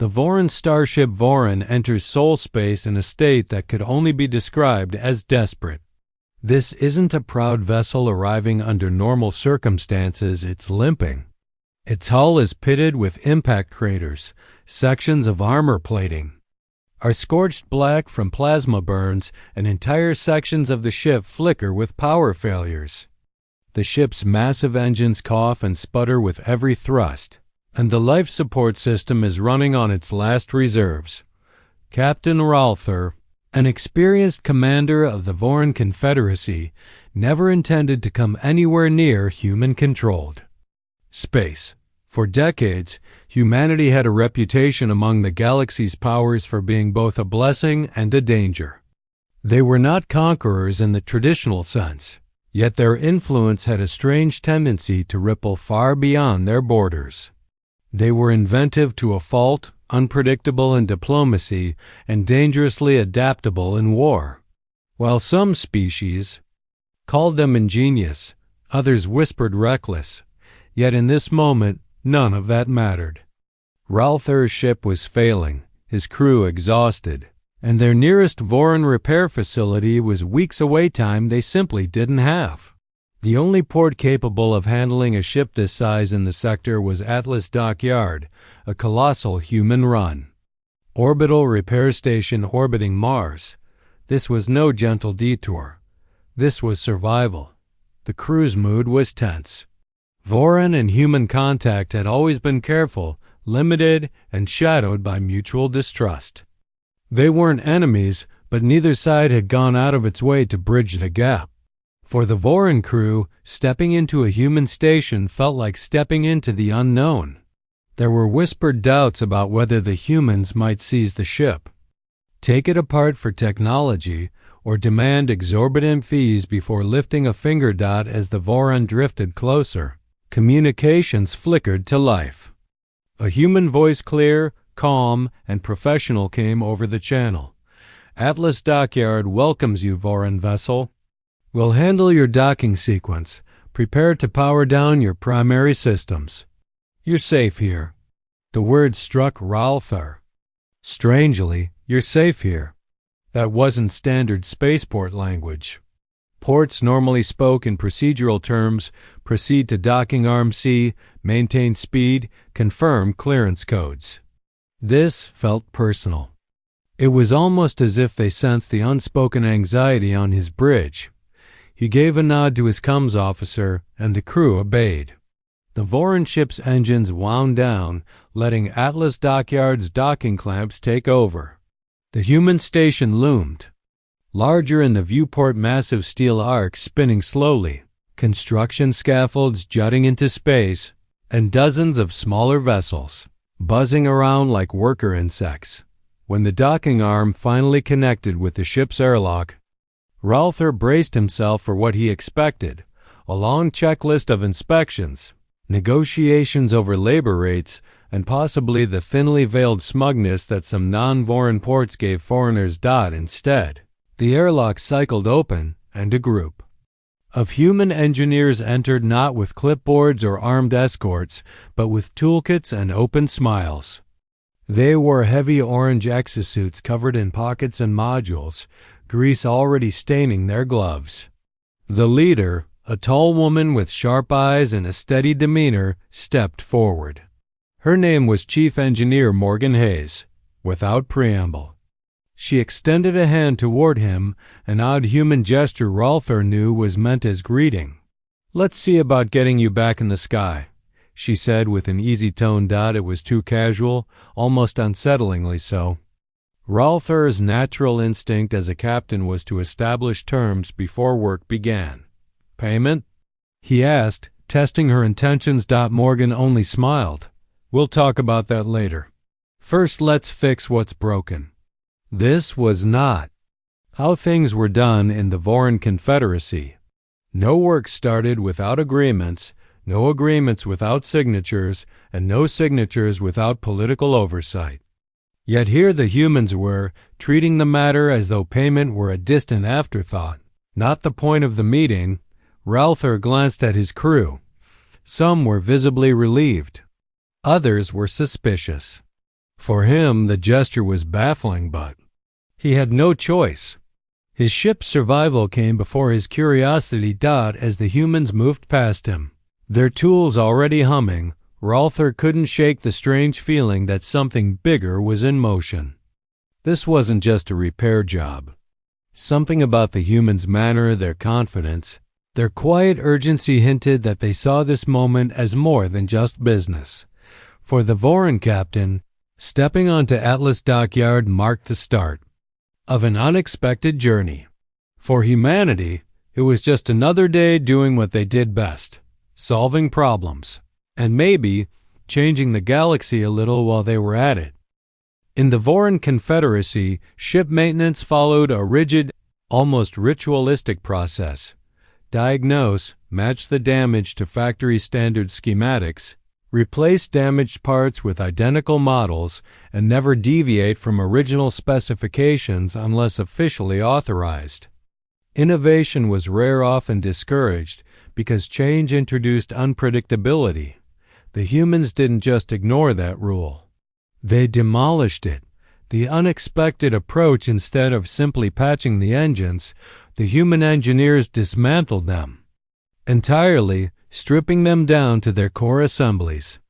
The Voran starship Voran enters soul space in a state that could only be described as desperate. This isn't a proud vessel arriving under normal circumstances, it's limping. Its hull is pitted with impact craters, sections of armor plating are scorched black from plasma burns, and entire sections of the ship flicker with power failures. The ship's massive engines cough and sputter with every thrust, and the life support system is running on its last reserves. Captain Ralther, an experienced commander of the Voran Confederacy, never intended to come anywhere near human-controlled space. For decades, humanity had a reputation among the galaxy's powers for being both a blessing and a danger. They were not conquerors in the traditional sense, yet their influence had a strange tendency to ripple far beyond their borders. They were inventive to a fault, unpredictable in diplomacy, and dangerously adaptable in war. While some species called them ingenious, others whispered reckless, yet in this moment, none of that mattered. Ralther's ship was failing, his crew exhausted, and their nearest Voran repair facility was weeks away, time they simply didn't have. The only port capable of handling a ship this size in the sector was Atlas Dockyard, a colossal human run orbital repair station orbiting Mars. This was no gentle detour. This was survival. The crew's mood was tense. Voran and human contact had always been careful, limited, and shadowed by mutual distrust. They weren't enemies, but neither side had gone out of its way to bridge the gap. For the Voran crew, stepping into a human station felt like stepping into the unknown. There were whispered doubts about whether the humans might seize the ship, take it apart for technology, or demand exorbitant fees before lifting a finger dot as the Voran drifted closer. Communications flickered to life. A human voice, clear, calm, and professional, came over the channel. Atlas Dockyard welcomes you, Voran vessel. We'll handle your docking sequence. Prepare to power down your primary systems. You're safe here. The words struck Ralther. Strangely, you're safe here. That wasn't standard spaceport language. Ports normally spoke in procedural terms: proceed to docking arm C, maintain speed, confirm clearance codes. This felt personal. It was almost as if they sensed the unspoken anxiety on his bridge. He gave a nod to his comms officer, and the crew obeyed. The Voran ship's engines wound down, letting Atlas Dockyard's docking clamps take over. The human station loomed. Larger in the viewport, massive steel arcs spinning slowly, construction scaffolds jutting into space, and dozens of smaller vessels buzzing around like worker insects. When the docking arm finally connected with the ship's airlock, Ralther braced himself for what he expected: a long checklist of inspections, negotiations over labor rates, and possibly the thinly veiled smugness that some non-Voran ports gave foreigners. Instead, the airlock cycled open, and a group of human engineers entered, not with clipboards or armed escorts, but with toolkits and open smiles. They wore heavy orange exosuits covered in pockets and modules, grease already staining their gloves. The leader, a tall woman with sharp eyes and a steady demeanor, stepped forward. Her name was Chief Engineer Morgan Hayes. Without preamble, she extended a hand toward him, an odd human gesture Ralther knew was meant as greeting. "Let's see about getting you back in the sky," she said with an easy tone. It was too casual, almost unsettlingly so. Ralther's natural instinct as a captain was to establish terms before work began. "Payment?" he asked, testing her intentions. Morgan only smiled. "We'll talk about that later. First, let's fix what's broken." This was not how things were done in the Voran Confederacy. No work started without agreements, no agreements without signatures, and no signatures without political oversight. Yet here the humans were, treating the matter as though payment were a distant afterthought, not the point of the meeting. Ralther glanced at his crew. Some were visibly relieved. Others were suspicious. For him, the gesture was baffling, but he had no choice. His ship's survival came before his curiosity died as the humans moved past him. Their tools already humming, Ralther couldn't shake the strange feeling that something bigger was in motion. This wasn't just a repair job. Something about the humans' manner, their confidence, their quiet urgency hinted that they saw this moment as more than just business. For the Voran captain, stepping onto Atlas Dockyard marked the start of an unexpected journey. For humanity, it was just another day doing what they did best, solving problems, and maybe changing the galaxy a little while they were at it. In the Voran Confederacy, ship maintenance followed a rigid, almost ritualistic process. Diagnose, match the damage to factory standard schematics, replace damaged parts with identical models, and never deviate from original specifications unless officially authorized. Innovation was rare, often discouraged, because change introduced unpredictability. The humans didn't just ignore that rule. They demolished it. The unexpected approach, instead of simply patching the engines, the human engineers dismantled them entirely, stripping them down to their core assemblies.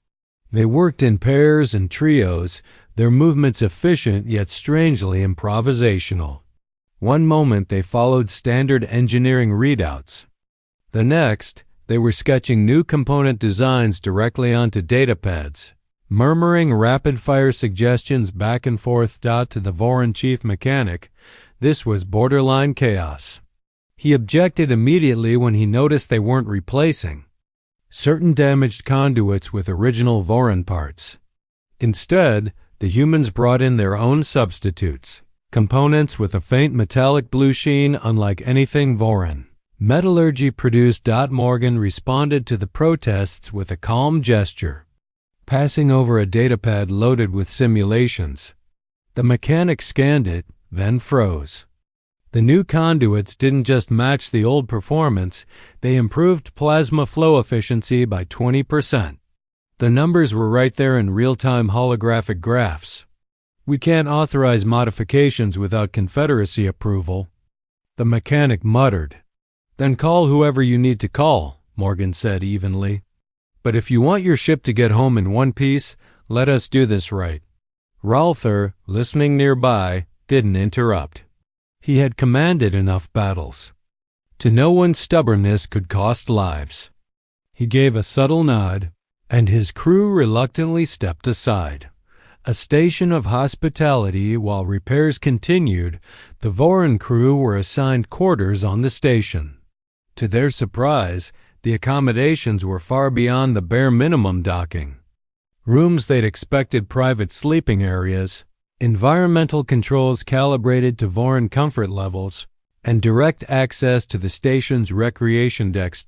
They worked in pairs and trios, their movements efficient yet strangely improvisational. One moment they followed standard engineering readouts. The next, they were sketching new component designs directly onto datapads, murmuring rapid-fire suggestions back and forth to the Voran chief mechanic. This was borderline chaos. He objected immediately when he noticed they weren't replacing certain damaged conduits with original Voran parts. Instead, the humans brought in their own substitutes, components with a faint metallic blue sheen unlike anything Voran. Metallurgy produced. Morgan responded to the protests with a calm gesture, passing over a datapad loaded with simulations. The mechanic scanned it, then froze. The new conduits didn't just match the old performance, they improved plasma flow efficiency by 20%. The numbers were right there in real-time holographic graphs. "We can't authorize modifications without Confederacy approval," the mechanic muttered. "Then call whoever you need to call," Morgan said evenly. "But if you want your ship to get home in one piece, let us do this right." Ralther, listening nearby, didn't interrupt. He had commanded enough battles to know when stubbornness could cost lives. He gave a subtle nod, and his crew reluctantly stepped aside. A station of hospitality. While repairs continued, the Voran crew were assigned quarters on the station. To their surprise, the accommodations were far beyond the bare minimum docking. Rooms they'd expected private sleeping areas, environmental controls calibrated to Voran comfort levels, and direct access to the station's recreation decks.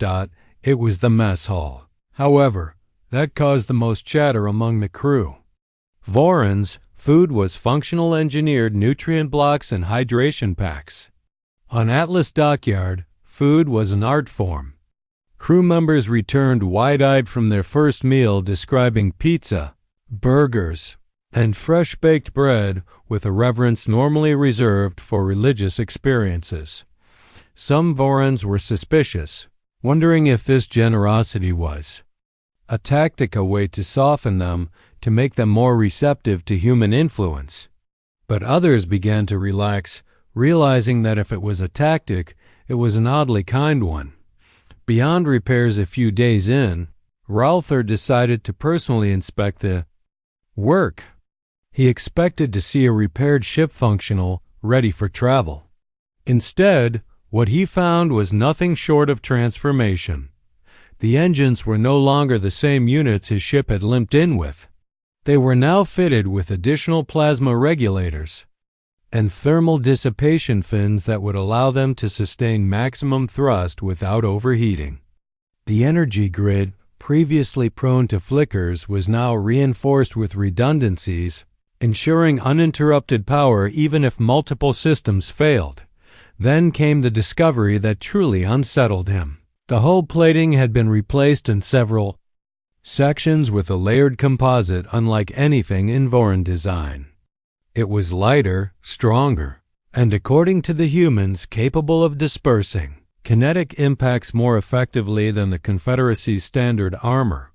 It was the mess hall. However, that caused the most chatter among the crew. Voran's food was functional engineered nutrient blocks and hydration packs. On Atlas Dockyard, food was an art form. Crew members returned wide-eyed from their first meal, describing pizza, burgers, and fresh-baked bread with a reverence normally reserved for religious experiences. Some Vorans were suspicious, wondering if this generosity was a tactic, a way to soften them, to make them more receptive to human influence. But others began to relax, realizing that if it was a tactic, it was an oddly kind one. Beyond repairs a few days in, Ralther decided to personally inspect the work. He expected to see a repaired ship functional, ready for travel. Instead, what he found was nothing short of transformation. The engines were no longer the same units his ship had limped in with. They were now fitted with additional plasma regulators and thermal dissipation fins that would allow them to sustain maximum thrust without overheating. The energy grid, previously prone to flickers, was now reinforced with redundancies, ensuring uninterrupted power even if multiple systems failed. Then came the discovery that truly unsettled him. The hull plating had been replaced and several sections with a layered composite unlike anything in Voron design. It was lighter, stronger, and according to the humans, capable of dispersing kinetic impacts more effectively than the Confederacy's standard armor.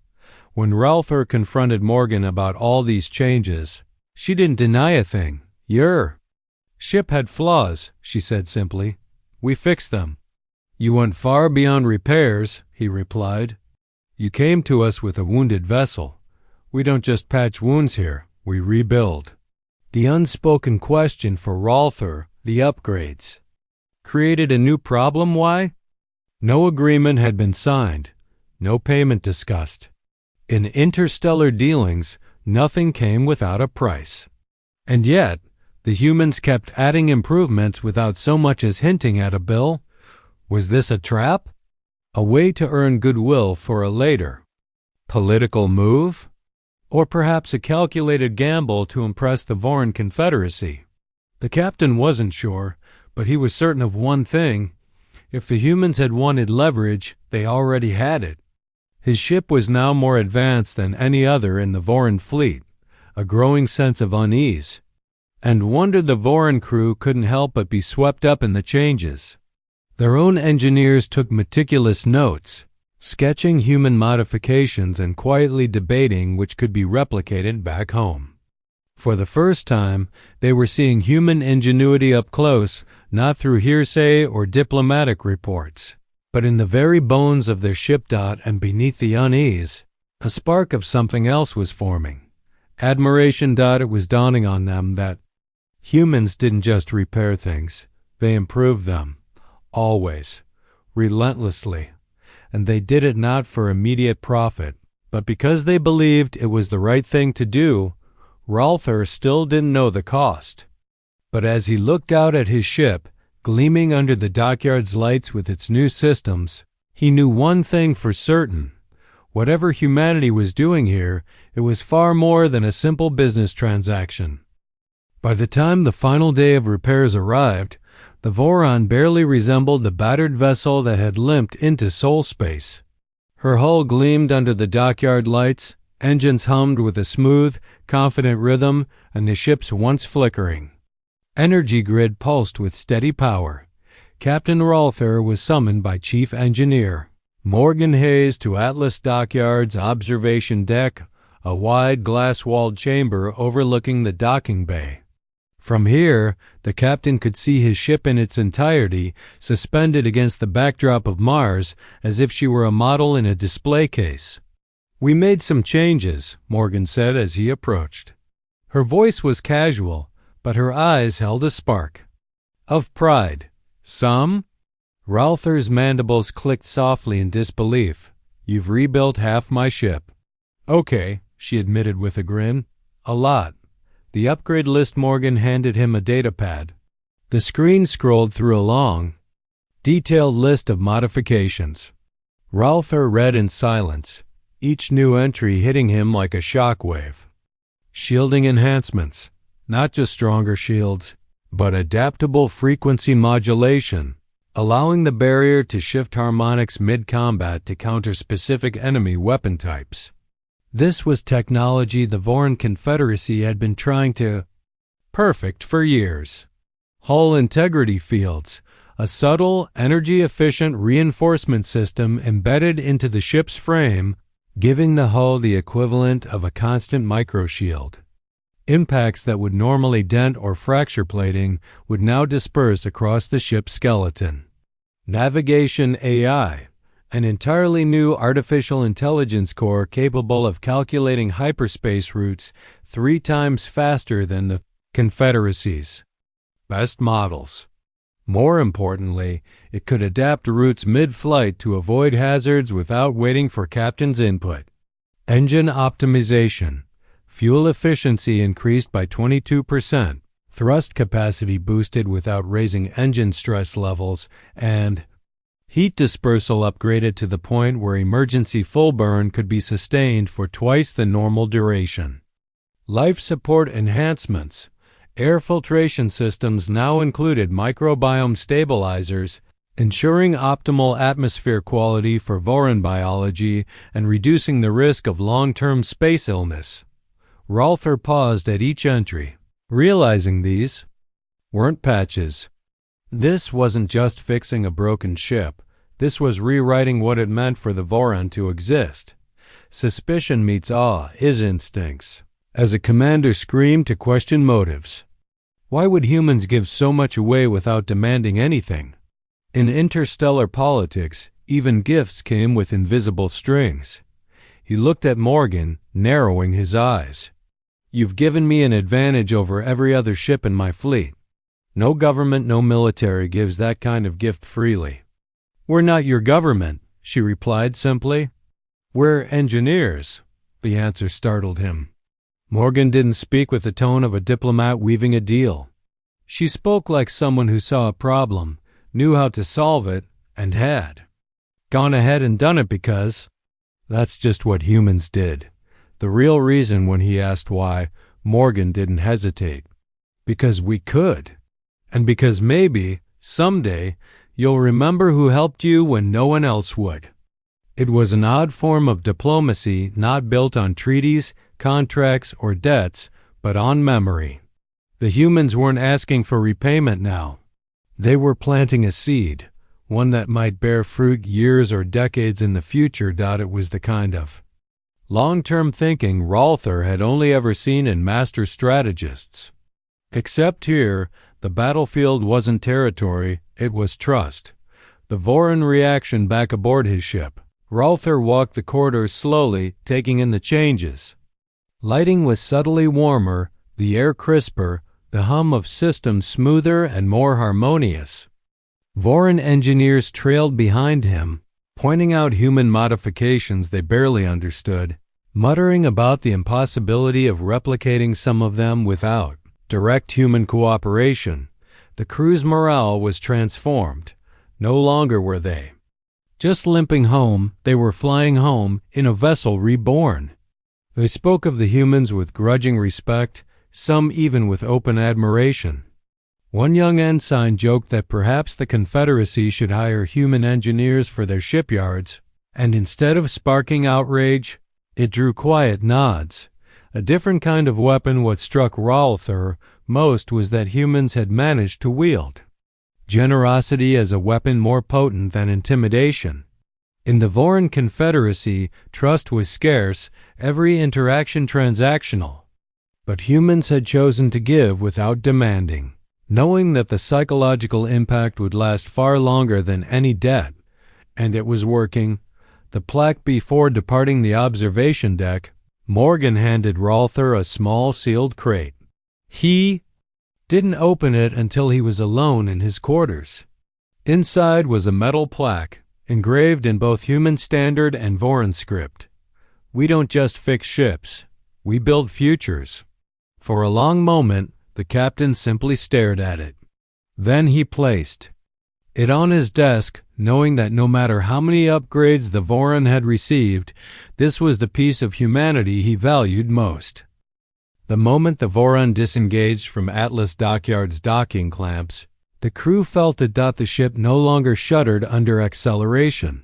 When Ralpher confronted Morgan about all these changes, she didn't deny a thing. "Your ship had flaws," she said simply. "We fixed them." "You went far beyond repairs," he replied. "You came to us with a wounded vessel. We don't just patch wounds here, we rebuild." The unspoken question for Ralpher, the upgrades, created a new problem. Why? No agreement had been signed, no payment discussed. In interstellar dealings, nothing came without a price. And yet, the humans kept adding improvements without so much as hinting at a bill. Was this a trap? A way to earn goodwill for a later political move? Or perhaps a calculated gamble to impress the Voron Confederacy? The captain wasn't sure, but he was certain of one thing. If the humans had wanted leverage, they already had it. His ship was now more advanced than any other in the Voron fleet, a growing sense of unease, and wondered the Voron crew couldn't help but be swept up in the changes. Their own engineers took meticulous notes, sketching human modifications and quietly debating which could be replicated back home. For the first time, they were seeing human ingenuity up close, not through hearsay or diplomatic reports, but in the very bones of their ship. And beneath the unease, a spark of something else was forming. Admiration. It was dawning on them that humans didn't just repair things, they improved them, always, relentlessly. And they did it not for immediate profit, but because they believed it was the right thing to do. Ralpher still didn't know the cost. But as he looked out at his ship, gleaming under the dockyard's lights with its new systems, he knew one thing for certain. Whatever humanity was doing here, it was far more than a simple business transaction. By the time the final day of repairs arrived, the Voron barely resembled the battered vessel that had limped into soul space. Her hull gleamed under the dockyard lights, engines hummed with a smooth, confident rhythm, and the ship's once flickering energy grid pulsed with steady power. Captain Ralpher was summoned by Chief Engineer Morgan Hayes to Atlas Dockyard's observation deck, a wide glass-walled chamber overlooking the docking bay. From here, the captain could see his ship in its entirety, suspended against the backdrop of Mars, as if she were a model in a display case. "We made some changes," Morgan said as he approached. Her voice was casual, but her eyes held a spark of pride. "Some?" Ralpher's mandibles clicked softly in disbelief. "You've rebuilt half my ship." "Okay," she admitted with a grin. "A lot." The upgrade list. Morgan handed him a datapad. The screen scrolled through a long, detailed list of modifications. Ralpher read in silence, each new entry hitting him like a shockwave. Shielding enhancements, not just stronger shields, but adaptable frequency modulation, allowing the barrier to shift harmonics mid-combat to counter specific enemy weapon types. This was technology the Voron Confederacy had been trying to perfect for years. Hull integrity fields, a subtle, energy-efficient reinforcement system embedded into the ship's frame, giving the hull the equivalent of a constant microshield. Impacts that would normally dent or fracture plating would now disperse across the ship's skeleton. Navigation AI, an entirely new artificial intelligence core capable of calculating hyperspace routes 3 times faster than the Confederacy's best models. More importantly, it could adapt routes mid-flight to avoid hazards without waiting for captain's input. Engine optimization. Fuel efficiency increased by 22%, thrust capacity boosted without raising engine stress levels, and heat dispersal upgraded to the point where emergency full burn could be sustained for twice the normal duration. Life support enhancements. Air filtration systems now included microbiome stabilizers, ensuring optimal atmosphere quality for Voron biology and reducing the risk of long-term space illness. Ralther paused at each entry, realizing these weren't patches. This wasn't just fixing a broken ship. This was rewriting what it meant for the Voron to exist. Suspicion meets awe, his instincts, as a commander screamed to question motives. Why would humans give so much away without demanding anything? In interstellar politics, even gifts came with invisible strings. He looked at Morgan, narrowing his eyes. You've given me an advantage over every other ship in my fleet. No government, no military gives that kind of gift freely. We're not your government, she replied simply. We're engineers. The answer startled him. Morgan didn't speak with the tone of a diplomat weaving a deal. She spoke like someone who saw a problem, knew how to solve it, and had gone ahead and done it because that's just what humans did. The real reason when he asked why, Morgan didn't hesitate. Because we could. And because maybe, someday, you'll remember who helped you when no one else would. It was an odd form of diplomacy not built on treaties, contracts, or debts, but on memory. The humans weren't asking for repayment now. They were planting a seed, one that might bear fruit years or decades in the future. It was the kind of long-term thinking Ralther had only ever seen in master strategists. Except here, the battlefield wasn't territory, it was trust. The Voron reaction back aboard his ship. Ralther walked the corridors slowly, taking in the changes. Lighting was subtly warmer, the air crisper, the hum of systems smoother and more harmonious. Voron engineers trailed behind him, pointing out human modifications they barely understood, muttering about the impossibility of replicating some of them without direct human cooperation. The crew's morale was transformed. No longer were they just limping home, they were flying home in a vessel reborn. They spoke of the humans with grudging respect, some even with open admiration. One young ensign joked that perhaps the Confederacy should hire human engineers for their shipyards, and instead of sparking outrage, it drew quiet nods. A different kind of weapon. What struck Ralther most was that humans had managed to wield generosity as a weapon more potent than intimidation. In the Voron Confederacy, trust was scarce, every interaction transactional. But humans had chosen to give without demanding, knowing that the psychological impact would last far longer than any debt. And it was working. The plaque before departing the observation deck, Morgan handed Ralther a small sealed crate. He didn't open it until he was alone in his quarters. Inside was a metal plaque, engraved in both human standard and Voron script. We don't just fix ships, we build futures. For a long moment, the captain simply stared at it. Then he placed it on his desk, knowing that no matter how many upgrades the Voron had received, this was the piece of humanity he valued most. The moment the Voron disengaged from Atlas Dockyard's docking clamps, the crew felt it. The ship no longer shuddered under acceleration.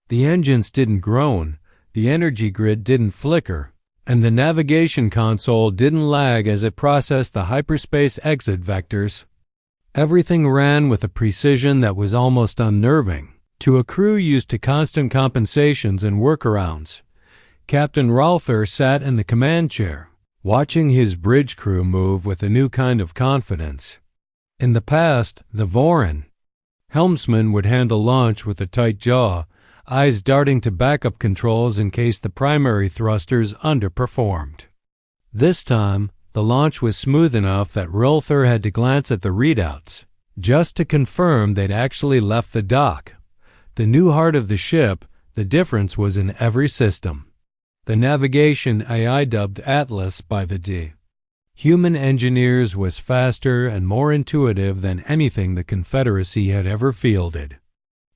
The engines didn't groan, the energy grid didn't flicker, and the navigation console didn't lag as it processed the hyperspace exit vectors. Everything ran with a precision that was almost unnerving to a crew used to constant compensations and workarounds. Captain Ralther sat in the command chair, watching his bridge crew move with a new kind of confidence. In the past, the Voron helmsman would handle launch with a tight jaw, eyes darting to backup controls in case the primary thrusters underperformed. This time, the launch was smooth enough that Ralther had to glance at the readouts, just to confirm they'd actually left the dock. The new heart of the ship, the difference was in every system. The navigation AI dubbed Atlas by the D. Human engineers was faster and more intuitive than anything the Confederacy had ever fielded.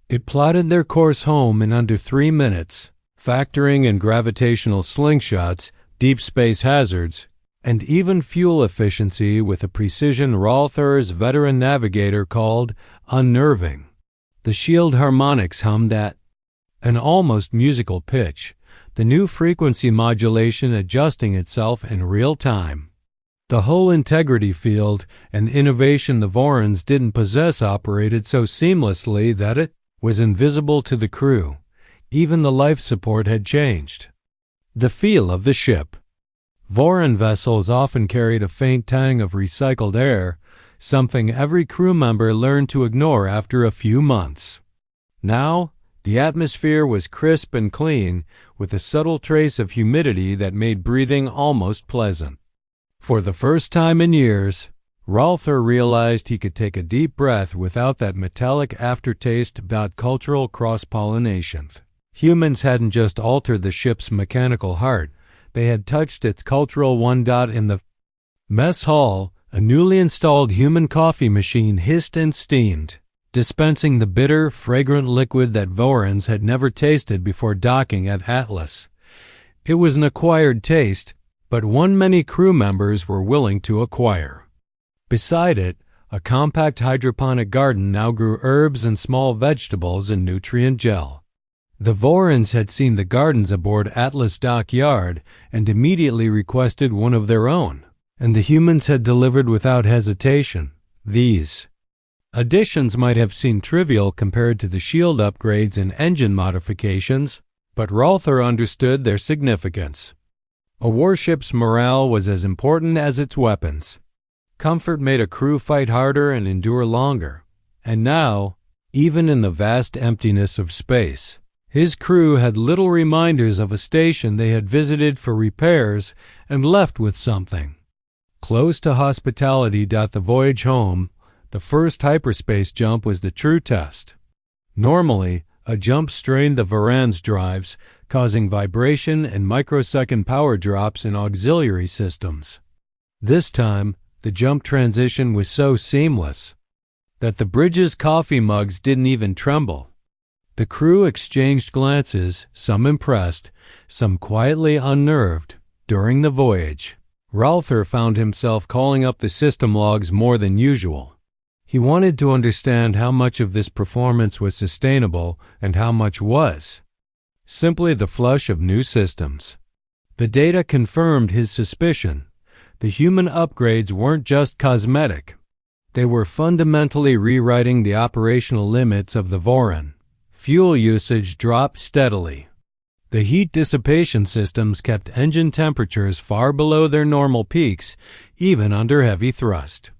It plotted their course home in under 3 minutes, factoring in gravitational slingshots, deep space hazards, and even fuel efficiency with a precision Ralther's veteran navigator called unnerving. The shield harmonics hummed at an almost musical pitch, the new frequency modulation adjusting itself in real time. The whole integrity field and innovation the Vorons didn't possess operated so seamlessly that it was invisible to the crew. Even the life support had changed. The feel of the ship. Voron vessels often carried a faint tang of recycled air, something every crew member learned to ignore after a few months. Now, the atmosphere was crisp and clean, with a subtle trace of humidity that made breathing almost pleasant. For the first time in years, Ralther realized he could take a deep breath without that metallic aftertaste about cultural cross-pollination. Humans hadn't just altered the ship's mechanical heart, they had touched its cultural one. In the mess hall, a newly installed human coffee machine hissed and steamed, dispensing the bitter, fragrant liquid that Vorons had never tasted before docking at Atlas. It was an acquired taste, but one many crew members were willing to acquire. Beside it, a compact hydroponic garden now grew herbs and small vegetables in nutrient gel. The Vorons had seen the gardens aboard Atlas Dockyard and immediately requested one of their own, and the humans had delivered without hesitation. These additions might have seemed trivial compared to the shield upgrades and engine modifications, but Ralther understood their significance. A warship's morale was as important as its weapons. Comfort made a crew fight harder and endure longer, and now, even in the vast emptiness of space, his crew had little reminders of a station they had visited for repairs and left with something. Close to hospitality. The voyage home, the first hyperspace jump, was the true test. Normally, a jump strained the Varan's drives, causing vibration and microsecond power drops in auxiliary systems. This time, the jump transition was so seamless that the bridge's coffee mugs didn't even tremble. The crew exchanged glances, some impressed, some quietly unnerved, during the voyage. Ralther found himself calling up the system logs more than usual. He wanted to understand how much of this performance was sustainable and how much was simply the flush of new systems. The data confirmed his suspicion. The human upgrades weren't just cosmetic. They were fundamentally rewriting the operational limits of the Voron. Fuel usage dropped steadily. The heat dissipation systems kept engine temperatures far below their normal peaks, even under heavy thrust.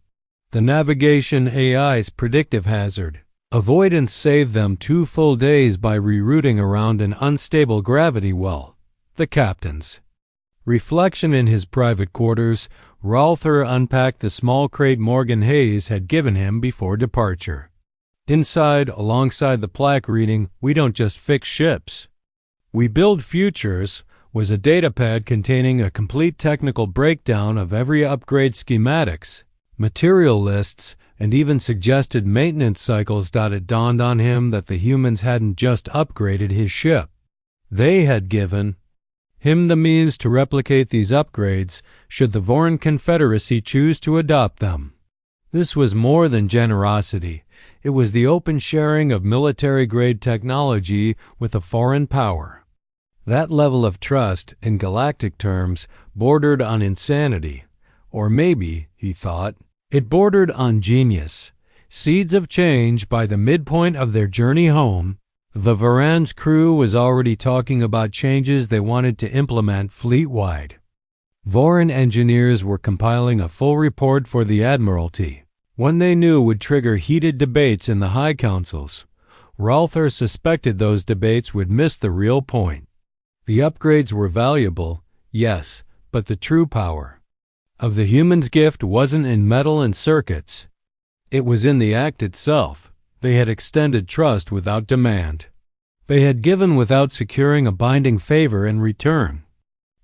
The navigation AI's predictive hazard avoidance saved them 2 full days by rerouting around an unstable gravity well. The captain's reflection. In his private quarters, Ralther unpacked the small crate Morgan Hayes had given him before departure. Inside, alongside the plaque reading, "We don't just fix ships. We build futures," was a datapad containing a complete technical breakdown of every upgrade schematics, material lists, and even suggested maintenance cycles. It dawned on him that the humans hadn't just upgraded his ship. They had given him the means to replicate these upgrades should the Voron Confederacy choose to adopt them. This was more than generosity. It was the open sharing of military-grade technology with a foreign power. That level of trust, in galactic terms, bordered on insanity. Or maybe, he thought, it bordered on genius. Seeds of change. By the midpoint of their journey home, the Varan's crew was already talking about changes they wanted to implement fleet-wide. Voron engineers were compiling a full report for the Admiralty, one they knew would trigger heated debates in the high councils. Ralther suspected those debates would miss the real point. The upgrades were valuable, yes, but the true power of the human's gift wasn't in metal and circuits. It was in the act itself. They had extended trust without demand. They had given without securing a binding favor in return.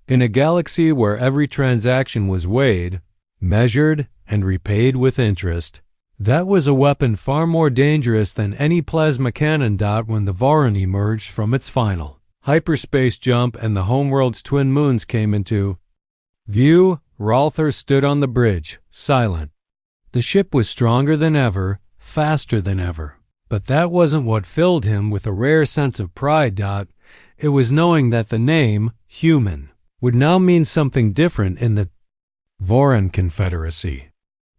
In a galaxy where every transaction was weighed, measured, and repaid with interest, that was a weapon far more dangerous than any plasma cannon. When the Voron emerged from its final hyperspace jump and the homeworld's twin moons came into view, Ralther stood on the bridge, silent. The ship was stronger than ever, faster than ever, But that wasn't what filled him with a rare sense of pride. It was knowing that the name, human, would now mean something different in the Voran Confederacy.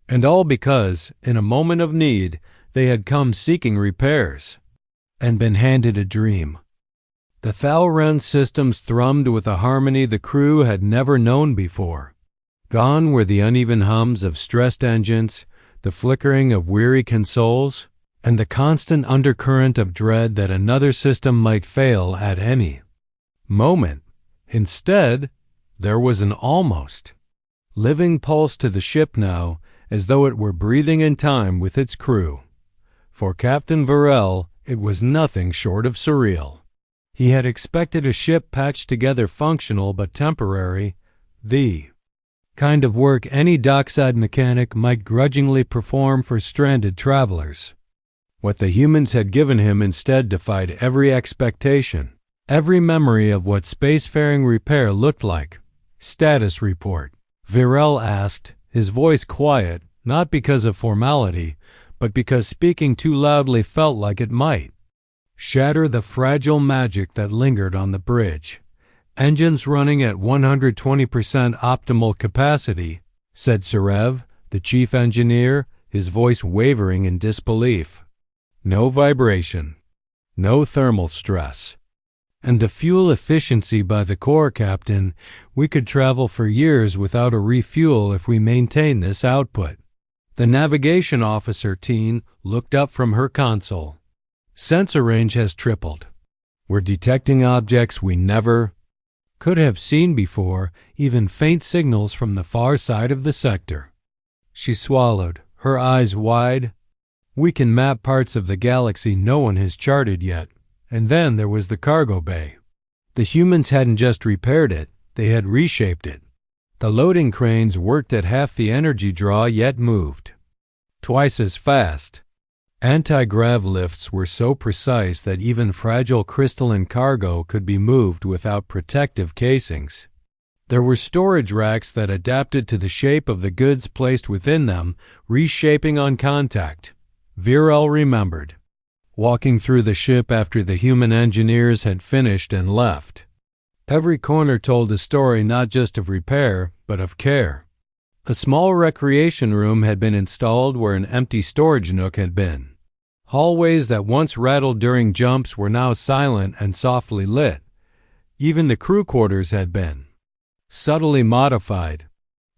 And all because, in a moment of need, they had come seeking repairs and been handed a dream. The Thalren systems thrummed with a harmony the crew had never known before. Gone were the uneven hums of stressed engines, the flickering of weary consoles, and the constant undercurrent of dread that another system might fail at any moment. Instead, there was an almost living pulse to the ship now, as though it were breathing in time with its crew. For Captain Varel, it was nothing short of surreal. He had expected a ship patched together functional but temporary, the kind of work any dockside mechanic might grudgingly perform for stranded travelers. What the humans had given him instead defied every expectation, every memory of what spacefaring repair looked like. "Status report," Virel asked, his voice quiet, not because of formality, but because speaking too loudly felt like it might shatter the fragile magic that lingered on the bridge. "Engines running at 120% optimal capacity," said Serev, the chief engineer, his voice wavering in disbelief. "No vibration, no thermal stress. And the fuel efficiency by the Corps captain, we could travel for years without a refuel if we maintain this output." The navigation officer, Teen, looked up from her console. "Sensor range has tripled. We're detecting objects we never could have seen before, even faint signals from the far side of the sector." She swallowed, her eyes wide. "We can map parts of the galaxy no one has charted yet." And then there was the cargo bay. The humans hadn't just repaired it, they had reshaped it. The loading cranes worked at half the energy draw yet moved twice as fast. Anti-grav lifts were so precise that even fragile crystalline cargo could be moved without protective casings. There were storage racks that adapted to the shape of the goods placed within them, reshaping on contact. Virel remembered walking through the ship after the human engineers had finished and left. Every corner told a story not just of repair, but of care. A small recreation room had been installed where an empty storage nook had been. Hallways that once rattled during jumps were now silent and softly lit. Even the crew quarters had been subtly modified.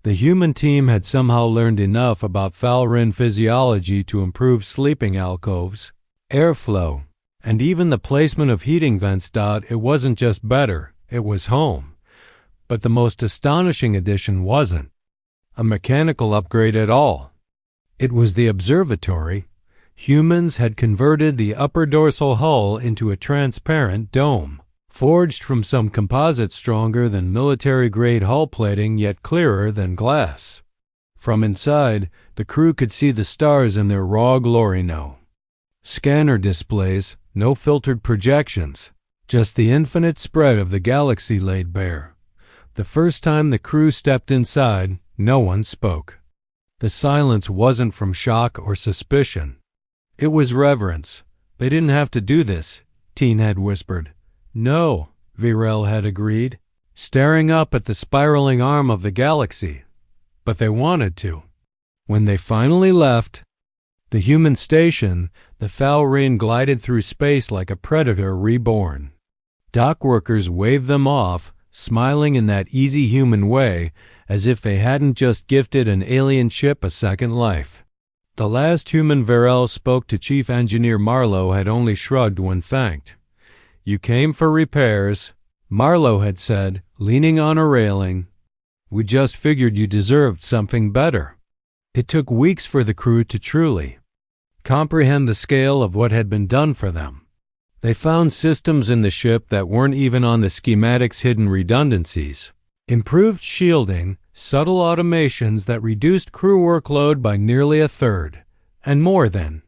The human team had somehow learned enough about Thalren physiology to improve sleeping alcoves, airflow, and even the placement of heating vents. It wasn't just better, it was home. But the most astonishing addition wasn't a mechanical upgrade at all. It was the observatory. Humans had converted the upper dorsal hull into a transparent dome, forged from some composite stronger than military-grade hull plating yet clearer than glass. From inside, the crew could see the stars in their raw glory. No scanner displays, no filtered projections, just the infinite spread of the galaxy laid bare. The first time the crew stepped inside, no one spoke. The silence wasn't from shock or suspicion. It was reverence. "They didn't have to do this," Teen had whispered. "No," Virel had agreed, staring up at the spiraling arm of the galaxy. "But they wanted to." When they finally left the human station, the Thalren glided through space like a predator reborn. Dock workers waved them off, smiling in that easy human way, as if they hadn't just gifted an alien ship a second life. The last human Virel spoke to Chief Engineer Marlowe had only shrugged when thanked. "You came for repairs," Marlowe had said, leaning on a railing. "We just figured you deserved something better." It took weeks for the crew to truly comprehend the scale of what had been done for them. They found systems in the ship that weren't even on the schematics' hidden redundancies. Improved shielding, subtle automations that reduced crew workload by nearly a third, and more than.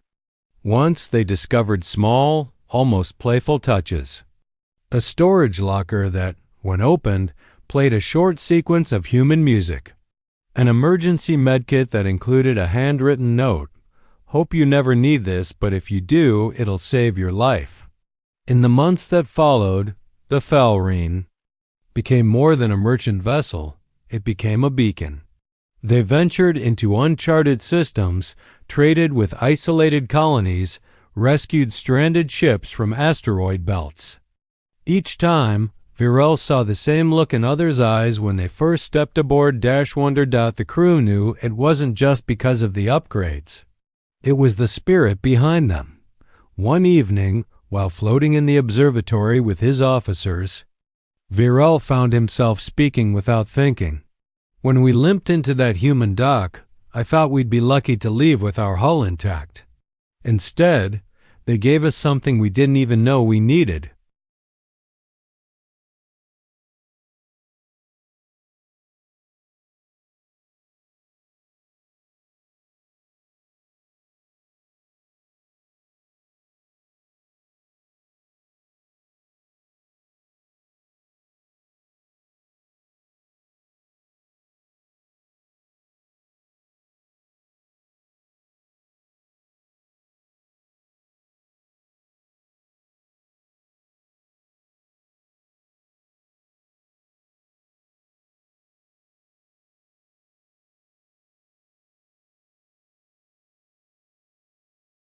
Once they discovered small, almost playful touches. A storage locker that, when opened, played a short sequence of human music. An emergency medkit that included a handwritten note. Hope you never need this, but if you do, it'll save your life." In the months that followed, the Falrine became more than a merchant vessel. It became a beacon. They ventured into uncharted systems, traded with isolated colonies, rescued stranded ships from asteroid belts. Each time, Virel saw the same look in others' eyes when they first stepped aboard -Wonder. The crew knew it wasn't just because of the upgrades. It was the spirit behind them. One evening, while floating in the observatory with his officers, Virel found himself speaking without thinking. "When we limped into that human dock, I thought we'd be lucky to leave with our hull intact. Instead, they gave us something we didn't even know we needed.